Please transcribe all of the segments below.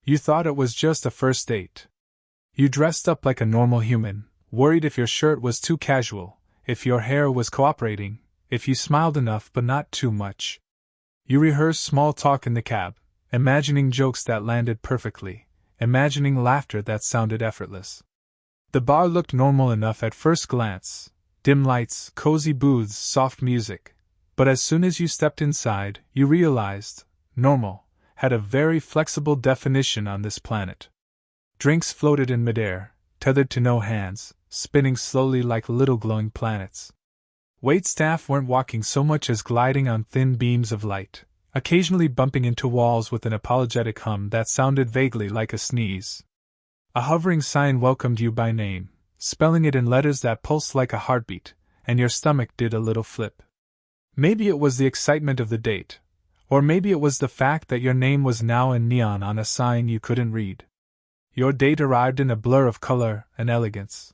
You thought it was just a first date. You dressed up like a normal human, worried if your shirt was too casual, if your hair was cooperating, if you smiled enough but not too much. You rehearsed small talk in the cab, imagining jokes that landed perfectly, imagining laughter that sounded effortless. The bar looked normal enough at first glance, dim lights, cozy booths, soft music, but as soon as you stepped inside, you realized, normal had a very flexible definition on this planet. Drinks floated in midair, tethered to no hands, spinning slowly like little glowing planets. Waitstaff weren't walking so much as gliding on thin beams of light, occasionally bumping into walls with an apologetic hum that sounded vaguely like a sneeze. A hovering sign welcomed you by name, spelling it in letters that pulsed like a heartbeat, and your stomach did a little flip. Maybe it was the excitement of the date, or maybe it was the fact that your name was now in neon on a sign you couldn't read. Your date arrived in a blur of color and elegance.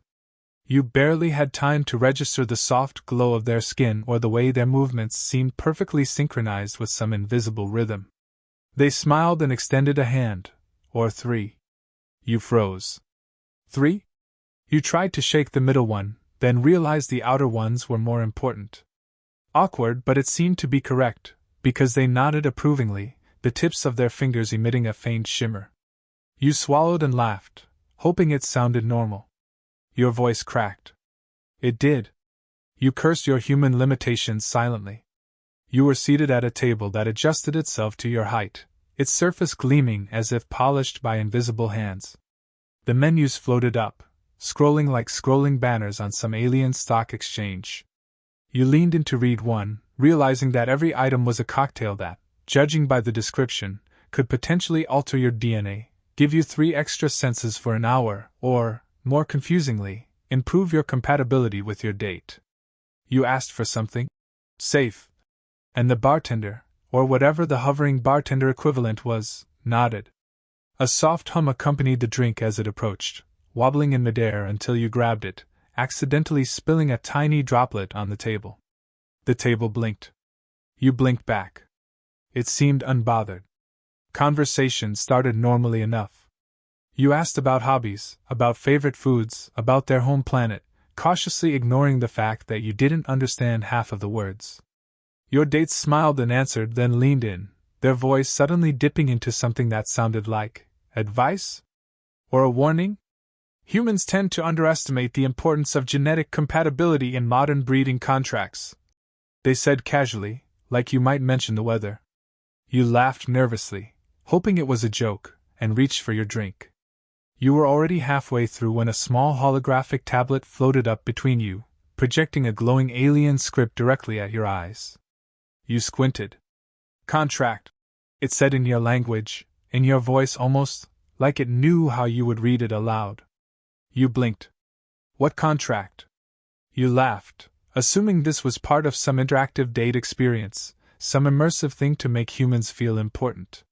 You barely had time to register the soft glow of their skin or the way their movements seemed perfectly synchronized with some invisible rhythm. They smiled and extended a hand, or three. You froze. 3? You tried to shake the middle one, then realized the outer ones were more important. Awkward, but it seemed to be correct, because they nodded approvingly, the tips of their fingers emitting a faint shimmer. You swallowed and laughed, hoping it sounded normal. Your voice cracked. It did. You cursed your human limitations silently. You were seated at a table that adjusted itself to your height, its surface gleaming as if polished by invisible hands. The menus floated up, scrolling like scrolling banners on some alien stock exchange. You leaned in to read one, realizing that every item was a cocktail that, judging by the description, could potentially alter your DNA, give you 3 extra senses for an hour, or, more confusingly, improve your compatibility with your date. You asked for something? Safe. And the bartender, or whatever the hovering bartender equivalent was, nodded. A soft hum accompanied the drink as it approached, wobbling in midair until you grabbed it, accidentally spilling a tiny droplet on the table. The table blinked. You blinked back. It seemed unbothered. Conversation started normally enough. You asked about hobbies, about favorite foods, about their home planet, cautiously ignoring the fact that you didn't understand half of the words. Your dates smiled and answered, then leaned in, their voice suddenly dipping into something that sounded like advice? Or a warning? Humans tend to underestimate the importance of genetic compatibility in modern breeding contracts, they said casually, like you might mention the weather. You laughed nervously, hoping it was a joke, and reached for your drink. You were already halfway through when a small holographic tablet floated up between you, projecting a glowing alien script directly at your eyes. You squinted. Contract, it said in your language, in your voice almost like it knew how you would read it aloud. You blinked. What contract? You laughed, assuming this was part of some interactive date experience, some immersive thing to make humans feel important.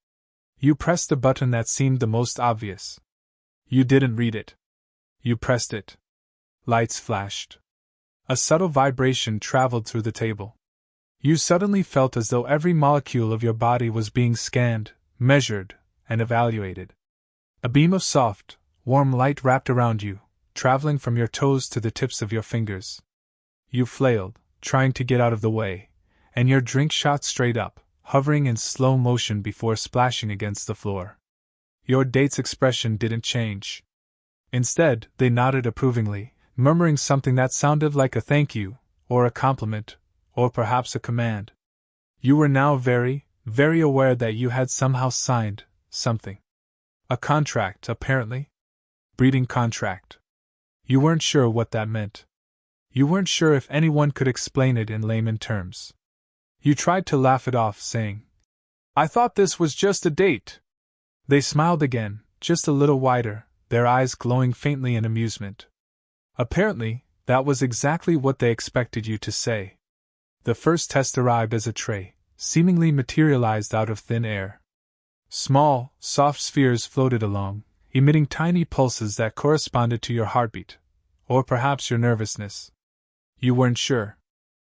You pressed the button that seemed the most obvious. You didn't read it. You pressed it. Lights flashed. A subtle vibration traveled through the table. You suddenly felt as though every molecule of your body was being scanned, measured, and evaluated. A beam of soft, warm light wrapped around you, traveling from your toes to the tips of your fingers. You flailed, trying to get out of the way, and your drink shot straight up, hovering in slow motion before splashing against the floor. Your date's expression didn't change. Instead, they nodded approvingly, murmuring something that sounded like a thank you, or a compliment, or perhaps a command. You were now very, very aware that you had somehow signed something. A contract, apparently. Breeding contract. You weren't sure what that meant. You weren't sure if anyone could explain it in layman terms. You tried to laugh it off, saying, I thought this was just a date. They smiled again, just a little wider, their eyes glowing faintly in amusement. Apparently, that was exactly what they expected you to say. The first test arrived as a tray, seemingly materialized out of thin air. Small, soft spheres floated along, emitting tiny pulses that corresponded to your heartbeat, or perhaps your nervousness. You weren't sure.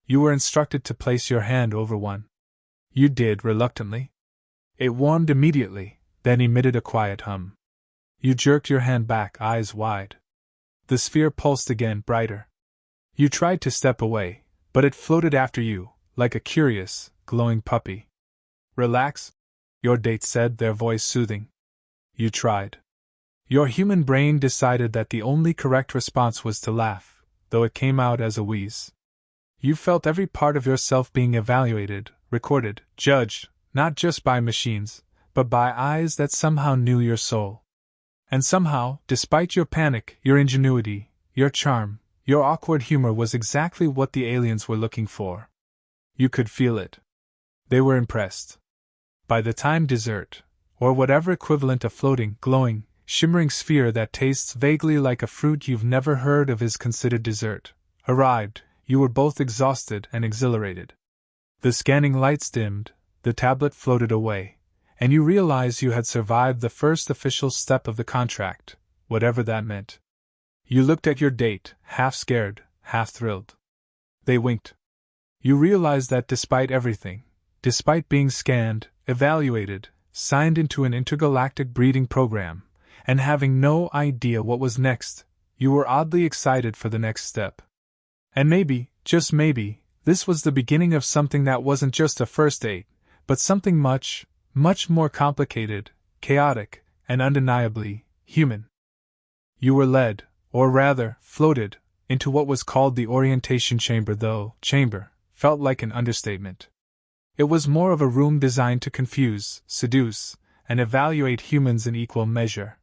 You were instructed to place your hand over one. You did reluctantly. It warmed immediately, then emitted a quiet hum. You jerked your hand back, eyes wide. The sphere pulsed again, brighter. You tried to step away, but it floated after you, like a curious, glowing puppy. Relax, your date said, their voice soothing. You tried. Your human brain decided that the only correct response was to laugh, though it came out as a wheeze. You felt every part of yourself being evaluated, recorded, judged, not just by machines, but by eyes that somehow knew your soul. And somehow, despite your panic, your ingenuity, your charm, your awkward humor was exactly what the aliens were looking for. You could feel it. They were impressed. By the time dessert, or whatever equivalent of floating, glowing, shimmering sphere that tastes vaguely like a fruit you've never heard of is considered dessert, arrived, you were both exhausted and exhilarated. The scanning lights dimmed, the tablet floated away, and you realized you had survived the first official step of the contract, whatever that meant. You looked at your date, half scared, half thrilled. They winked. You realized that despite everything, despite being scanned, evaluated, signed into an intergalactic breeding program, and having no idea what was next, you were oddly excited for the next step. And maybe, just maybe, this was the beginning of something that wasn't just a first date, but something much, much more complicated, chaotic, and undeniably human. You were led, or rather, floated, into what was called the orientation chamber, though chamber felt like an understatement. It was more of a room designed to confuse, seduce, and evaluate humans in equal measure.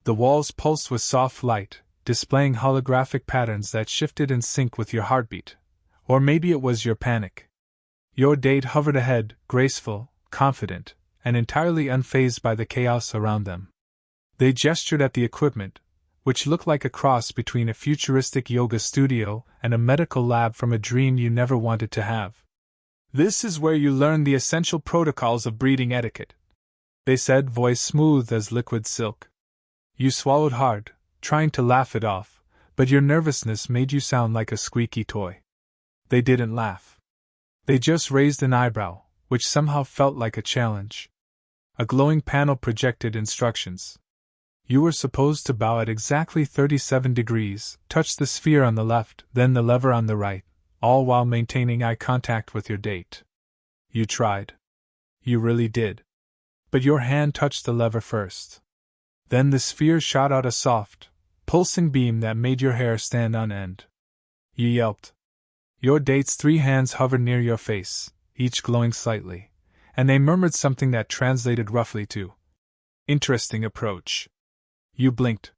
The walls pulsed with soft light, displaying holographic patterns that shifted in sync with your heartbeat. Or maybe it was your panic. Your date hovered ahead, graceful, confident, and entirely unfazed by the chaos around them. They gestured at the equipment, which looked like a cross between a futuristic yoga studio and a medical lab from a dream you never wanted to have. "This is where you learn the essential protocols of breeding etiquette," they said, voice smooth as liquid silk. You swallowed hard, trying to laugh it off, but your nervousness made you sound like a squeaky toy. They didn't laugh. They just raised an eyebrow, which somehow felt like a challenge. A glowing panel projected instructions. You were supposed to bow at exactly 37 degrees, touch the sphere on the left, then the lever on the right, all while maintaining eye contact with your date. You tried. You really did. But your hand touched the lever first. Then the sphere shot out a soft, pulsing beam that made your hair stand on end. You yelped. Your date's 3 hands hovered near your face, each glowing slightly, and they murmured something that translated roughly to "interesting approach." You blinked.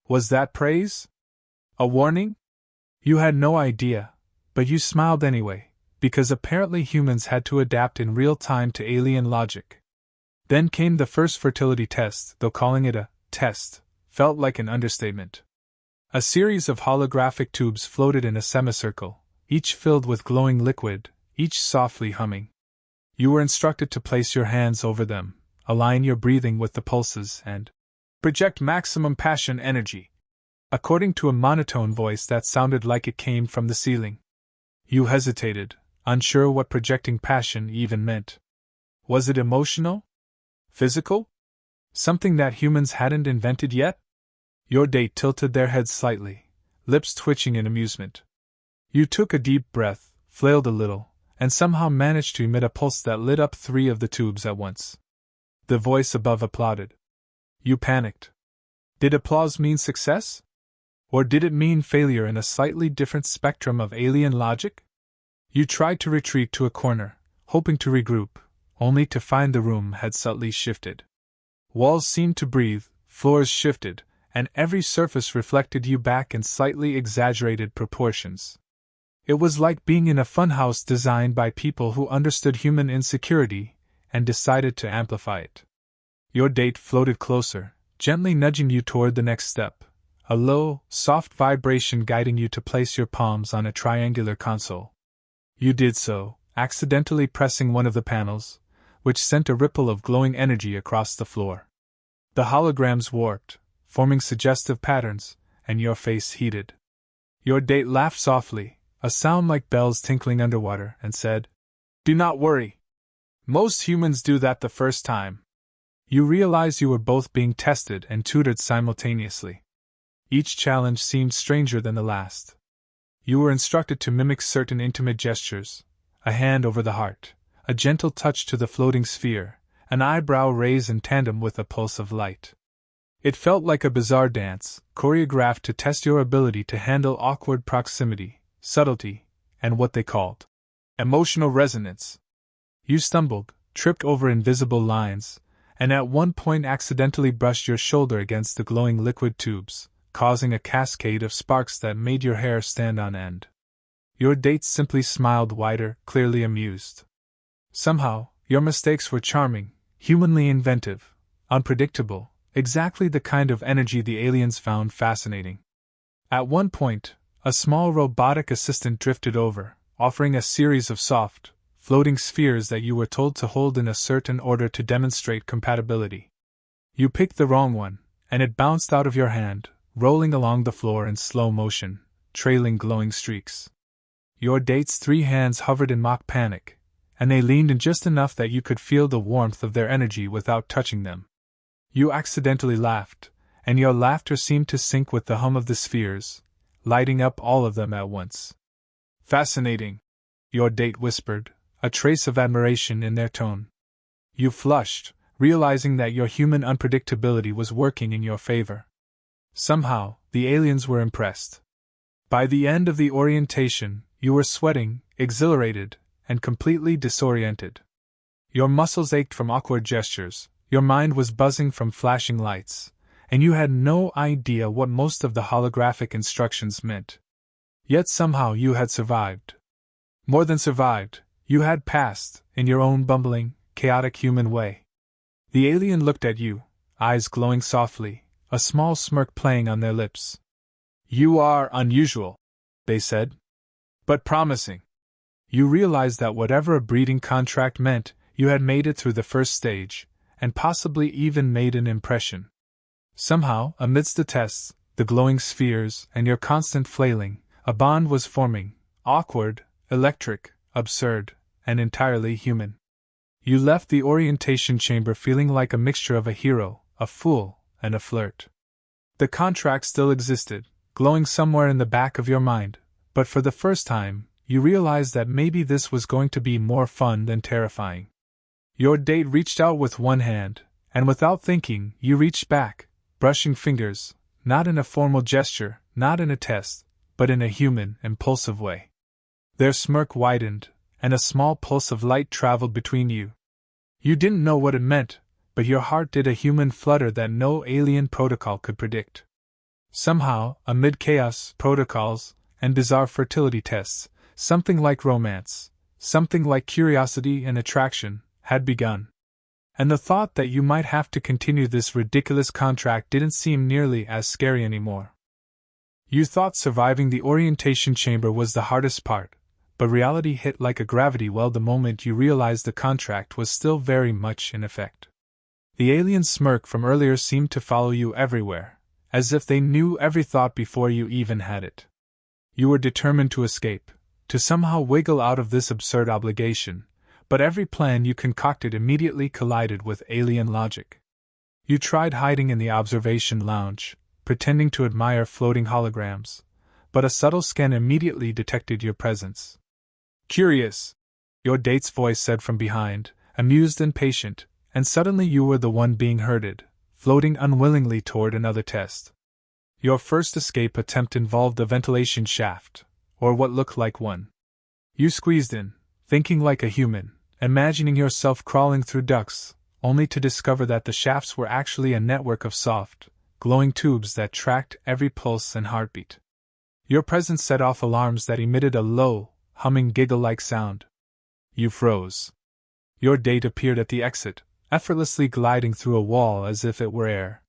Was that praise? A warning? You had no idea, but you smiled anyway, because apparently humans had to adapt in real time to alien logic. Then came the first fertility test, though calling it a test felt like an understatement. A series of holographic tubes floated in a semicircle, each filled with glowing liquid, each softly humming. You were instructed to place your hands over them, align your breathing with the pulses, and project maximum passion energy, according to a monotone voice that sounded like it came from the ceiling. You hesitated, unsure what projecting passion even meant. Was it emotional? Physical? Something that humans hadn't invented yet? Your date tilted their heads slightly, lips twitching in amusement. You took a deep breath, flailed a little, and somehow managed to emit a pulse that lit up 3 of the tubes at once. The voice above applauded. You panicked. Did applause mean success? Or did it mean failure in a slightly different spectrum of alien logic? You tried to retreat to a corner, hoping to regroup, only to find the room had subtly shifted. Walls seemed to breathe, floors shifted, and every surface reflected you back in slightly exaggerated proportions. It was like being in a funhouse designed by people who understood human insecurity and decided to amplify it. Your date floated closer, gently nudging you toward the next step, a low, soft vibration guiding you to place your palms on a triangular console. You did so, accidentally pressing one of the panels, which sent a ripple of glowing energy across the floor. The holograms warped, forming suggestive patterns, and your face heated. Your date laughed softly, a sound like bells tinkling underwater, and said, "Do not worry. Most humans do that the first time." You realized you were both being tested and tutored simultaneously. Each challenge seemed stranger than the last. You were instructed to mimic certain intimate gestures: a hand over the heart, a gentle touch to the floating sphere, an eyebrow raise in tandem with a pulse of light. It felt like a bizarre dance, choreographed to test your ability to handle awkward proximity, subtlety, and what they called emotional resonance. You stumbled, tripped over invisible lines, and at one point accidentally brushed your shoulder against the glowing liquid tubes, causing a cascade of sparks that made your hair stand on end. Your date simply smiled wider, clearly amused. Somehow, your mistakes were charming, humanly inventive, unpredictable, exactly the kind of energy the aliens found fascinating. At one point, a small robotic assistant drifted over, offering a series of soft, floating spheres that you were told to hold in a certain order to demonstrate compatibility. You picked the wrong one, and it bounced out of your hand, rolling along the floor in slow motion, trailing glowing streaks. Your date's 3 hands hovered in mock panic, and they leaned in just enough that you could feel the warmth of their energy without touching them. You accidentally laughed, and your laughter seemed to sync with the hum of the spheres, lighting up all of them at once. "Fascinating," your date whispered, a trace of admiration in their tone. You flushed, realizing that your human unpredictability was working in your favor. Somehow, the aliens were impressed. By the end of the orientation, you were sweating, exhilarated, and completely disoriented. Your muscles ached from awkward gestures, your mind was buzzing from flashing lights, and you had no idea what most of the holographic instructions meant. Yet somehow you had survived. More than survived, you had passed, in your own bumbling, chaotic human way. The alien looked at you, eyes glowing softly, a small smirk playing on their lips. "You are unusual," they said. "But promising." You realized that whatever a breeding contract meant, you had made it through the first stage, and possibly even made an impression. Somehow, amidst the tests, the glowing spheres, and your constant flailing, a bond was forming, awkward, electric, absurd, and entirely human. You left the orientation chamber feeling like a mixture of a hero, a fool, and a flirt. The contract still existed, glowing somewhere in the back of your mind, but for the first time, you realized that maybe this was going to be more fun than terrifying. Your date reached out with one hand, and without thinking, you reached back, brushing fingers, not in a formal gesture, not in a test, but in a human, impulsive way. Their smirk widened, and a small pulse of light traveled between you. You didn't know what it meant, but your heart did a human flutter that no alien protocol could predict. Somehow, amid chaos, protocols, and bizarre fertility tests, something like romance, something like curiosity and attraction, had begun. And the thought that you might have to continue this ridiculous contract didn't seem nearly as scary anymore. You thought surviving the orientation chamber was the hardest part, but reality hit like a gravity well the moment you realized the contract was still very much in effect. The alien smirk from earlier seemed to follow you everywhere, as if they knew every thought before you even had it. You were determined to escape, to somehow wiggle out of this absurd obligation, but every plan you concocted immediately collided with alien logic. You tried hiding in the observation lounge, pretending to admire floating holograms, but a subtle scan immediately detected your presence. "Curious," your date's voice said from behind, amused and patient, and suddenly you were the one being herded, floating unwillingly toward another test. Your first escape attempt involved a ventilation shaft, or what looked like one. You squeezed in, thinking like a human, imagining yourself crawling through ducts, only to discover that the shafts were actually a network of soft, glowing tubes that tracked every pulse and heartbeat. Your presence set off alarms that emitted a low, humming giggle-like sound. You froze. Your date appeared at the exit, effortlessly gliding through a wall as if it were air.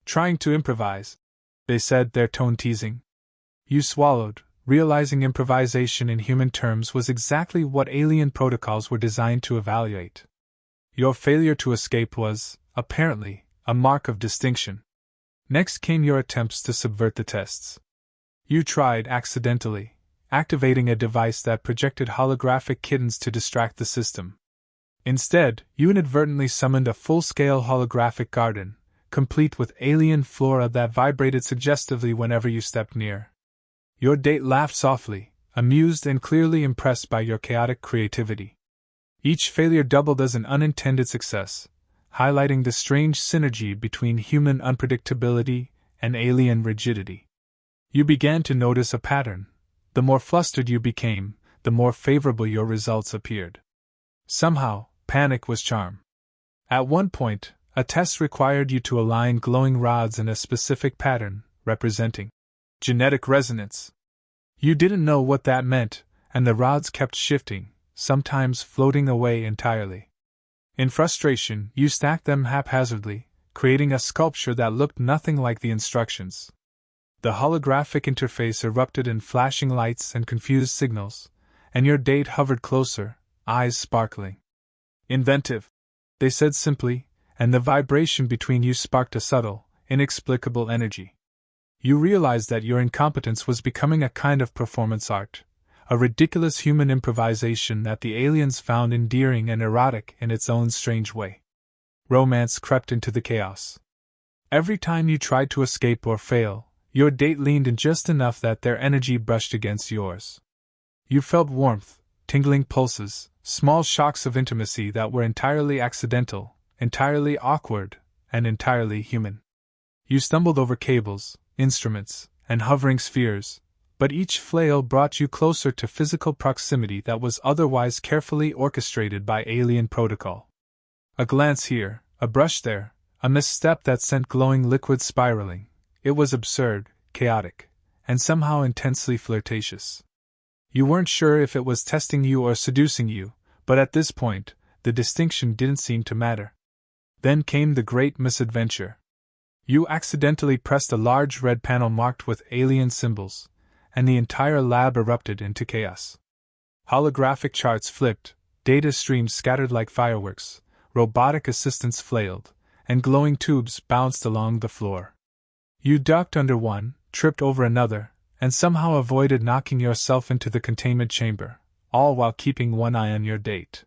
"Trying to improvise," they said, their tone teasing. You swallowed, realizing improvisation in human terms was exactly what alien protocols were designed to evaluate. Your failure to escape was, apparently, a mark of distinction. Next came your attempts to subvert the tests. You tried, accidentally, activating a device that projected holographic kittens to distract the system. Instead, you inadvertently summoned a full-scale holographic garden, complete with alien flora that vibrated suggestively whenever you stepped near. Your date laughed softly, amused and clearly impressed by your chaotic creativity. Each failure doubled as an unintended success, highlighting the strange synergy between human unpredictability and alien rigidity. You began to notice a pattern. The more flustered you became, the more favorable your results appeared. Somehow, panic was charm. At one point, a test required you to align glowing rods in a specific pattern, representing genetic resonance. You didn't know what that meant, and the rods kept shifting, sometimes floating away entirely. In frustration, you stacked them haphazardly, creating a sculpture that looked nothing like the instructions. The holographic interface erupted in flashing lights and confused signals, and your date hovered closer, eyes sparkling. Inventive, they said simply, and the vibration between you sparked a subtle, inexplicable energy. You realized that your incompetence was becoming a kind of performance art, a ridiculous human improvisation that the aliens found endearing and erotic in its own strange way. Romance crept into the chaos. Every time you tried to escape or fail, your date leaned in just enough that their energy brushed against yours. You felt warmth, tingling pulses, small shocks of intimacy that were entirely accidental, entirely awkward, and entirely human. You stumbled over cables, instruments, and hovering spheres, but each flail brought you closer to physical proximity that was otherwise carefully orchestrated by alien protocol. A glance here, a brush there, a misstep that sent glowing liquid spiraling. It was absurd, chaotic, and somehow intensely flirtatious. You weren't sure if it was testing you or seducing you, but at this point, the distinction didn't seem to matter. Then came the great misadventure. You accidentally pressed a large red panel marked with alien symbols, and the entire lab erupted into chaos. Holographic charts flipped, data streams scattered like fireworks, robotic assistants flailed, and glowing tubes bounced along the floor. You ducked under one, tripped over another, and somehow avoided knocking yourself into the containment chamber, all while keeping one eye on your date.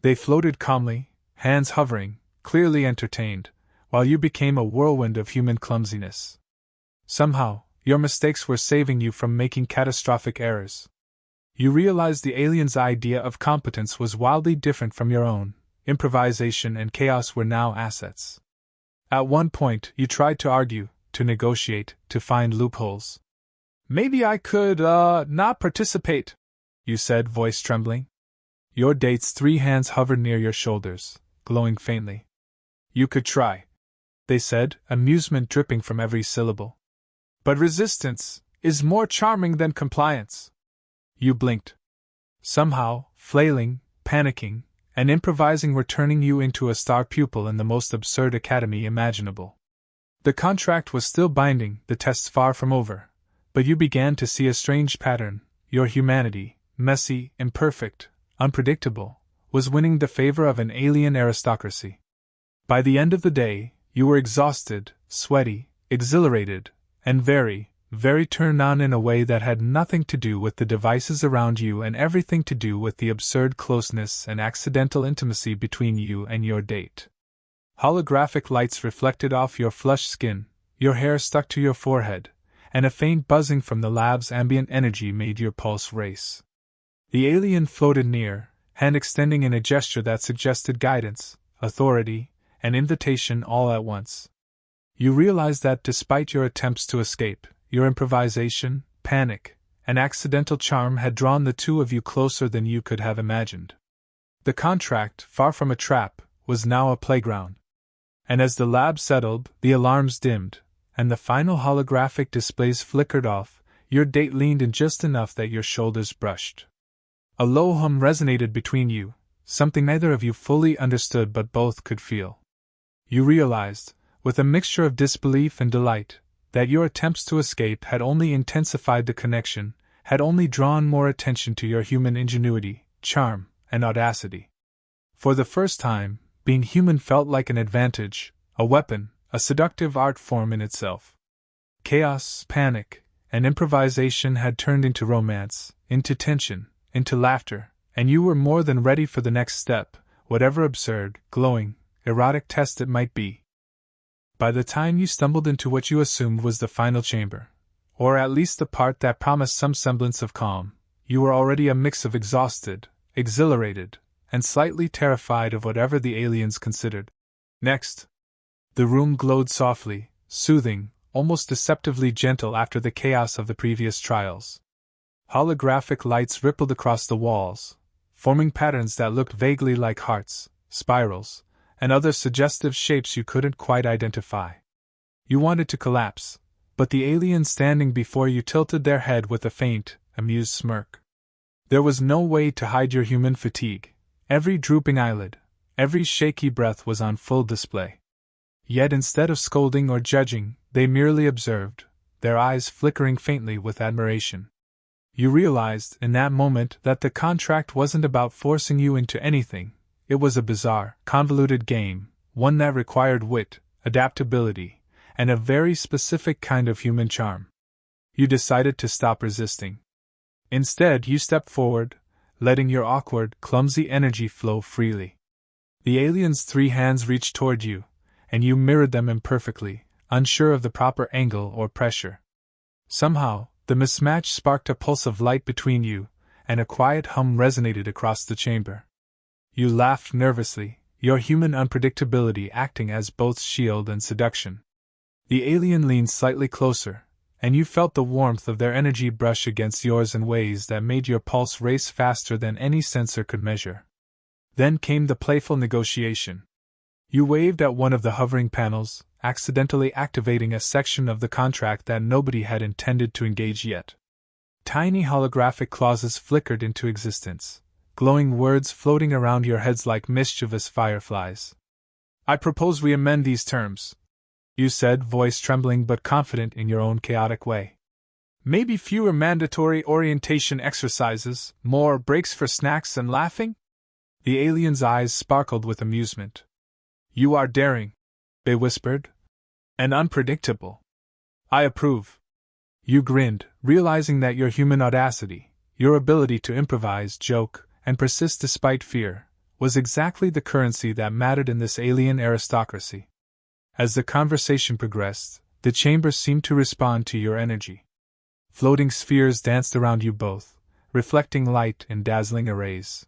They floated calmly, hands hovering, clearly entertained, while you became a whirlwind of human clumsiness. Somehow, your mistakes were saving you from making catastrophic errors. You realized the aliens' idea of competence was wildly different from your own. Improvisation and chaos were now assets. At one point, you tried to argue, to negotiate, to find loopholes. "Maybe I could, not participate," you said, voice trembling. Your date's 3 hands hovered near your shoulders, glowing faintly. "You could try," they said, amusement dripping from every syllable. "But resistance is more charming than compliance." You blinked. Somehow, flailing, panicking, and improvising were turning you into a star pupil in the most absurd academy imaginable. The contract was still binding, the tests far from over, but you began to see a strange pattern. Your humanity, messy, imperfect, unpredictable, was winning the favor of an alien aristocracy. By the end of the day, you were exhausted, sweaty, exhilarated, and very, very turned on in a way that had nothing to do with the devices around you and everything to do with the absurd closeness and accidental intimacy between you and your date. Holographic lights reflected off your flushed skin, your hair stuck to your forehead, and a faint buzzing from the lab's ambient energy made your pulse race. The alien floated near, hand extending in a gesture that suggested guidance, authority, and invitation all at once. You realized that despite your attempts to escape, your improvisation, panic, and accidental charm had drawn the two of you closer than you could have imagined. The contract, far from a trap, was now a playground. And as the lab settled, the alarms dimmed, and the final holographic displays flickered off, your date leaned in just enough that your shoulders brushed. A low hum resonated between you, something neither of you fully understood but both could feel. You realized, with a mixture of disbelief and delight, that your attempts to escape had only intensified the connection, had only drawn more attention to your human ingenuity, charm, and audacity. For the first time, being human felt like an advantage, a weapon, a seductive art form in itself. Chaos, panic, and improvisation had turned into romance, into tension, into laughter, and you were more than ready for the next step, whatever absurd, glowing, erotic test it might be. By the time you stumbled into what you assumed was the final chamber, or at least the part that promised some semblance of calm, you were already a mix of exhausted, exhilarated, and slightly terrified of whatever the aliens considered next. The room glowed softly, soothing, almost deceptively gentle after the chaos of the previous trials. Holographic lights rippled across the walls, forming patterns that looked vaguely like hearts, spirals, and other suggestive shapes you couldn't quite identify. You wanted to collapse, but the aliens standing before you tilted their head with a faint, amused smirk. There was no way to hide your human fatigue. Every drooping eyelid, every shaky breath was on full display. Yet instead of scolding or judging, they merely observed, their eyes flickering faintly with admiration. You realized in that moment that the contract wasn't about forcing you into anything. It was a bizarre, convoluted game, one that required wit, adaptability, and a very specific kind of human charm. You decided to stop resisting. Instead, you stepped forward, letting your awkward, clumsy energy flow freely. The alien's 3 hands reached toward you, and you mirrored them imperfectly, unsure of the proper angle or pressure. Somehow, the mismatch sparked a pulse of light between you, and a quiet hum resonated across the chamber. You laughed nervously, your human unpredictability acting as both shield and seduction. The alien leaned slightly closer, and you felt the warmth of their energy brush against yours in ways that made your pulse race faster than any sensor could measure. Then came the playful negotiation. You waved at one of the hovering panels, accidentally activating a section of the contract that nobody had intended to engage yet. Tiny holographic clauses flickered into existence, glowing words floating around your heads like mischievous fireflies. "I propose we amend these terms," you said, voice trembling but confident in your own chaotic way. "Maybe fewer mandatory orientation exercises, more breaks for snacks and laughing?" The alien's eyes sparkled with amusement. "You are daring," they whispered, "and unpredictable. I approve." You grinned, realizing that your human audacity, your ability to improvise, joke, and persist despite fear, was exactly the currency that mattered in this alien aristocracy. As the conversation progressed, the chamber seemed to respond to your energy. Floating spheres danced around you both, reflecting light in dazzling arrays.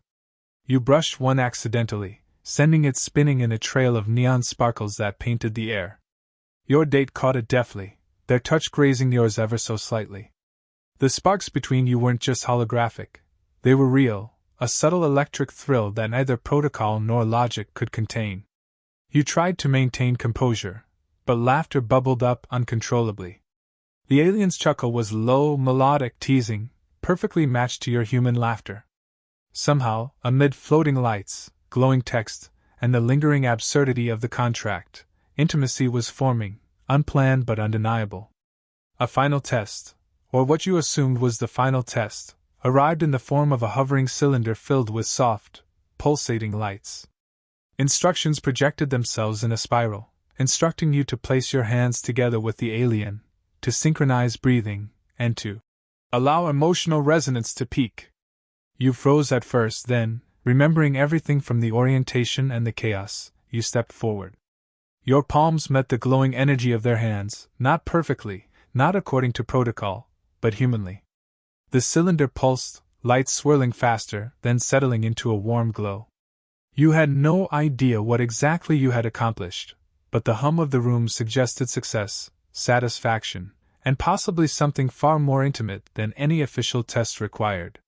You brushed one accidentally, sending it spinning in a trail of neon sparkles that painted the air. Your date caught it deftly, their touch grazing yours ever so slightly. The sparks between you weren't just holographic, they were real, a subtle electric thrill that neither protocol nor logic could contain. You tried to maintain composure, but laughter bubbled up uncontrollably. The alien's chuckle was low, melodic, teasing, perfectly matched to your human laughter. Somehow, amid floating lights, glowing text, and the lingering absurdity of the contract, intimacy was forming, unplanned but undeniable. A final test, or what you assumed was the final test, arrived in the form of a hovering cylinder filled with soft, pulsating lights. Instructions projected themselves in a spiral, instructing you to place your hands together with the alien, to synchronize breathing, and to allow emotional resonance to peak. You froze at first, then, remembering everything from the orientation and the chaos, you stepped forward. Your palms met the glowing energy of their hands, not perfectly, not according to protocol, but humanly. The cylinder pulsed, lights swirling faster, then settling into a warm glow. You had no idea what exactly you had accomplished, but the hum of the room suggested success, satisfaction, and possibly something far more intimate than any official test required.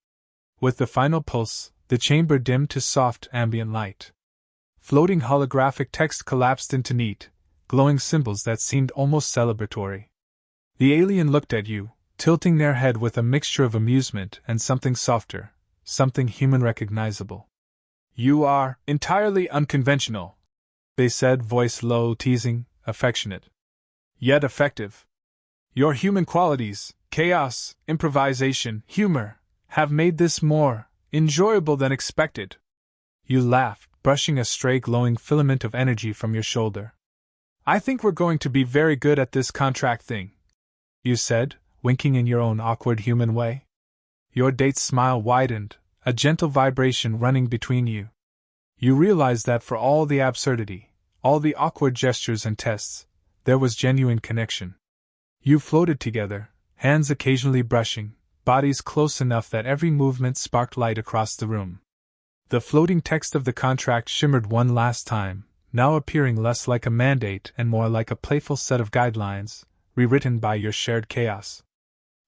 With the final pulse, the chamber dimmed to soft ambient light. Floating holographic text collapsed into neat, glowing symbols that seemed almost celebratory. The alien looked at you, tilting their head with a mixture of amusement and something softer, something human recognizable. "You are entirely unconventional," they said, voice low, teasing, affectionate. "Yet effective. Your human qualities, chaos, improvisation, humor, have made this more enjoyable than expected." You laughed, brushing a stray glowing filament of energy from your shoulder. "I think we're going to be very good at this contract thing," you said, winking in your own awkward human way. Your date's smile widened, a gentle vibration running between you. You realized that for all the absurdity, all the awkward gestures and tests, there was genuine connection. You floated together, hands occasionally brushing, bodies close enough that every movement sparked light across the room. The floating text of the contract shimmered one last time, now appearing less like a mandate and more like a playful set of guidelines, rewritten by your shared chaos.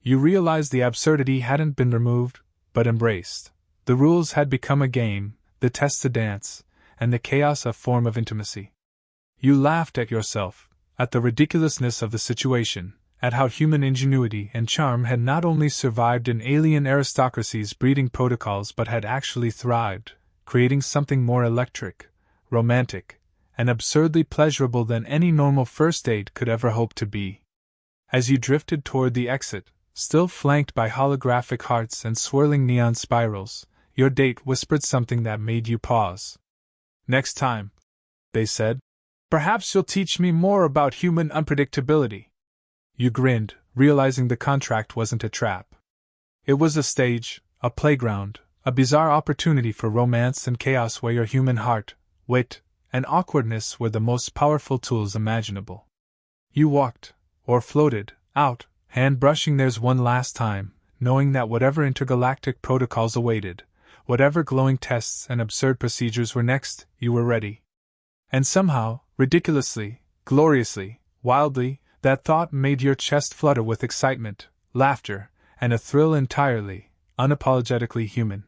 You realized the absurdity hadn't been removed, but embraced. The rules had become a game, the test a dance, and the chaos a form of intimacy. You laughed at yourself, at the ridiculousness of the situation, at how human ingenuity and charm had not only survived in alien aristocracy's breeding protocols but had actually thrived, creating something more electric, romantic, and absurdly pleasurable than any normal first date could ever hope to be. As you drifted toward the exit, still flanked by holographic hearts and swirling neon spirals, your date whispered something that made you pause. "Next time," they said, "perhaps you'll teach me more about human unpredictability." You grinned, realizing the contract wasn't a trap. It was a stage, a playground, a bizarre opportunity for romance and chaos where your human heart, wit, and awkwardness were the most powerful tools imaginable. You walked, or floated, out, hand brushing theirs one last time, knowing that whatever intergalactic protocols awaited, whatever glowing tests and absurd procedures were next, you were ready. And somehow, ridiculously, gloriously, wildly, that thought made your chest flutter with excitement, laughter, and a thrill entirely, unapologetically human.